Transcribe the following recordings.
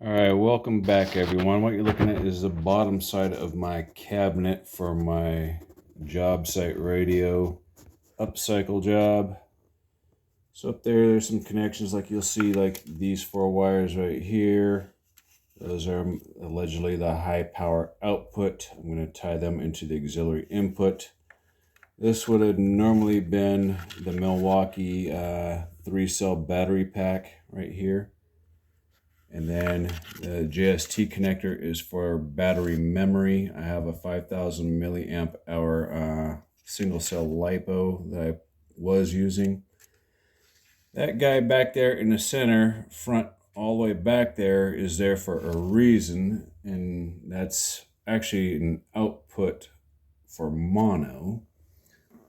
All right, welcome back, everyone. What you're looking at is the bottom side of my cabinet for my job site radio upcycle job. So up there, there's some connections like you'll see, like these four wires right here. Those are allegedly the high power output. I'm going to tie them into the auxiliary input. This would have normally been the Milwaukee 3-cell battery pack right here. And then the JST connector is for battery memory. I have a 5,000 milliamp hour single cell LiPo that I was using. That guy back there in the center, front all the way back there, is there for a reason. And that's actually an output for mono.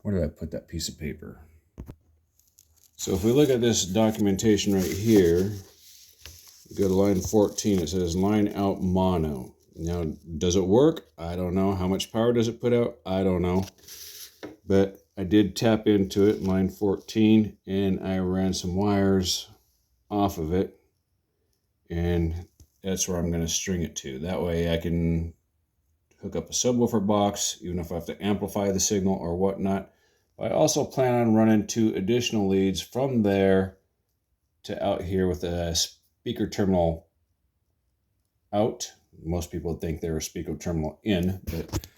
Where did I put that piece of paper? So if we look at this documentation right here, go to line 14, it says line out mono. Now, does it work? I don't know. How much power does it put out? I don't know. But I did tap into it, line 14, and I ran some wires off of it. And that's where I'm going to string it to. That way I can hook up a subwoofer box, even if I have to amplify the signal or whatnot. But I also plan on running 2 additional leads from there to out here with a speaker terminal out. Most people think they're a speaker terminal in, but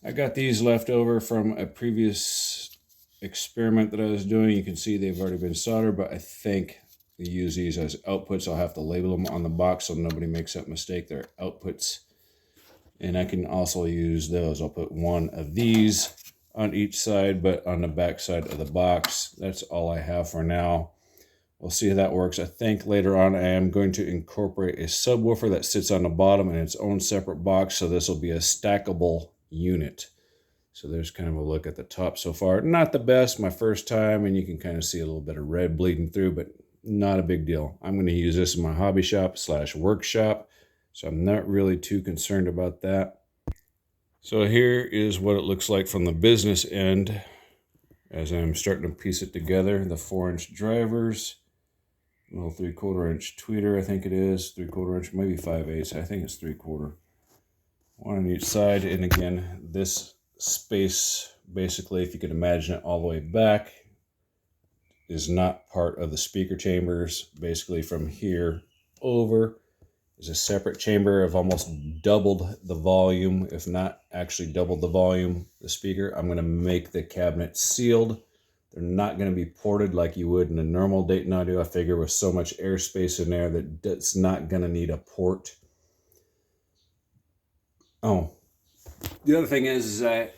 I got these left over from a previous experiment that I was doing. You can see they've already been soldered, but I think they use these as outputs. I'll have to label them on the box so nobody makes that mistake. They're outputs. And I can also use those. I'll put one of these on each side, but on the back side of the box. That's all I have for now. We'll see how that works. I think later on I am going to incorporate a subwoofer that sits on the bottom in its own separate box. So this will be a stackable unit. So there's kind of a look at the top so far. Not the best, my first time, and you can kind of see a little bit of red bleeding through, but not a big deal. I'm going to use this in my hobby shop / workshop, so I'm not really too concerned about that. So here is what it looks like from the business end as I'm starting to piece it together. The 4-inch drivers, little 3/4 inch tweeter, I think it is, 3/4 inch, maybe 5/8. I think it's 3/4. One on each side, and again, this space, basically, if you can imagine it all the way back, is not part of the speaker chambers. Basically, from here over is a separate chamber of almost doubled the volume, if not actually doubled the volume, the speaker. I'm going to make the cabinet sealed. They're not going to be ported like you would in a normal Dayton Audio. I figure with so much airspace in there that it's not going to need a port. Oh, the other thing is that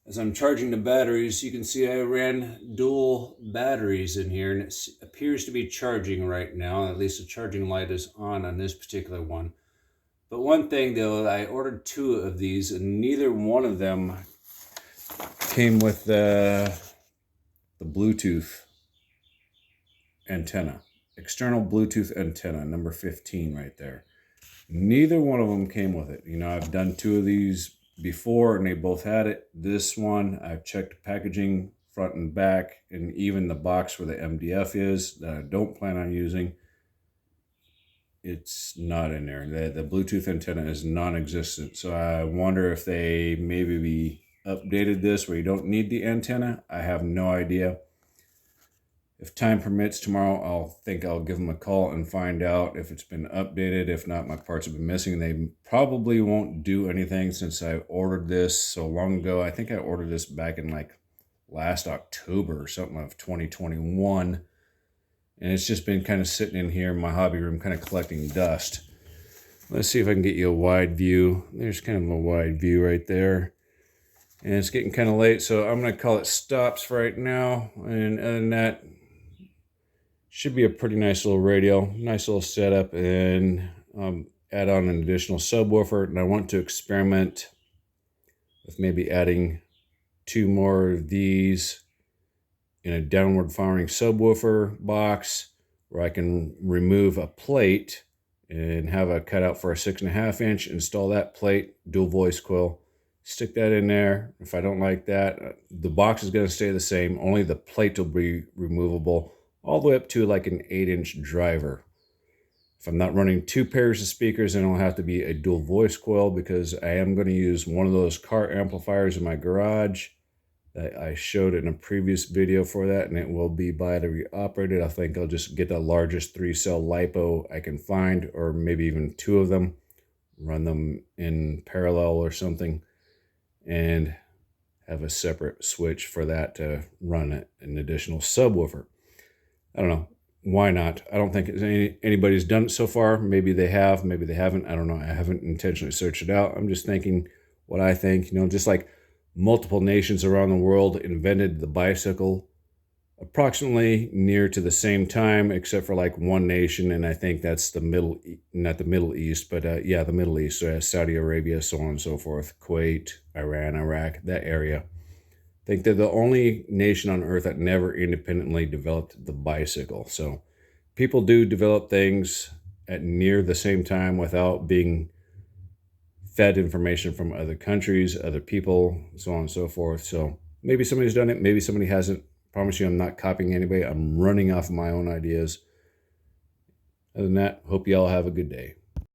as I'm charging the batteries, you can see I ran dual batteries in here, and it appears to be charging right now. At least the charging light is on this particular one. But one thing though, I ordered 2 of these, and neither one of them came with the Bluetooth antenna. External Bluetooth antenna, number 15 right there. Neither one of them came with it. You know, I've done 2 of these before and they both had it. This one, I've checked packaging front and back, and even the box where the MDF is that I don't plan on using, it's not in there. The Bluetooth antenna is non-existent. So I wonder if they maybe updated this where you don't need the antenna. I have no idea. If time permits, tomorrow I'll give them a call and find out if it's been updated. If not, my parts have been missing. They probably won't do anything since I ordered this so long ago. I think I ordered this back in like last October or something of 2021. And it's just been kind of sitting in here in my hobby room, kind of collecting dust. Let's see if I can get you a wide view. There's kind of a wide view right there. And it's getting kind of late, so I'm going to call it stops for right now. And other than that, should be a pretty nice little radio, nice little setup, and add on an additional subwoofer. And I want to experiment with maybe adding 2 more of these in a downward firing subwoofer box where I can remove a plate and have a cutout for a 6.5 inch, install that plate, dual voice coil, stick that in there. If I don't like that, the box is going to stay the same, only the plate will be removable, all the way up to like an 8-inch driver. If I'm not running 2 pairs of speakers, then it'll have to be a dual voice coil, because I am going to use one of those car amplifiers in my garage that I showed in a previous video for that, and it will be battery operated. I think I'll just get the largest 3-cell LiPo I can find, or maybe even 2 of them, run them in parallel or something, and have a separate switch for that to run an additional subwoofer. I don't know. Why not? I don't think anybody's done it so far. Maybe they have, maybe they haven't. I don't know. I haven't intentionally searched it out. I'm just thinking what I think. You know, just like multiple nations around the world invented the bicycle approximately near to the same time, except for like one nation, and I think that's not the Middle East, but yeah, the Middle East, so Saudi Arabia, so on and so forth, Kuwait, Iran, Iraq, that area. I think they're the only nation on earth that never independently developed the bicycle. So people do develop things at near the same time without being fed information from other countries, other people, so on and so forth. So maybe somebody's done it, maybe somebody hasn't. Promise you I'm not copying anybody. I'm running off of my own ideas. Other than that, hope you all have a good day.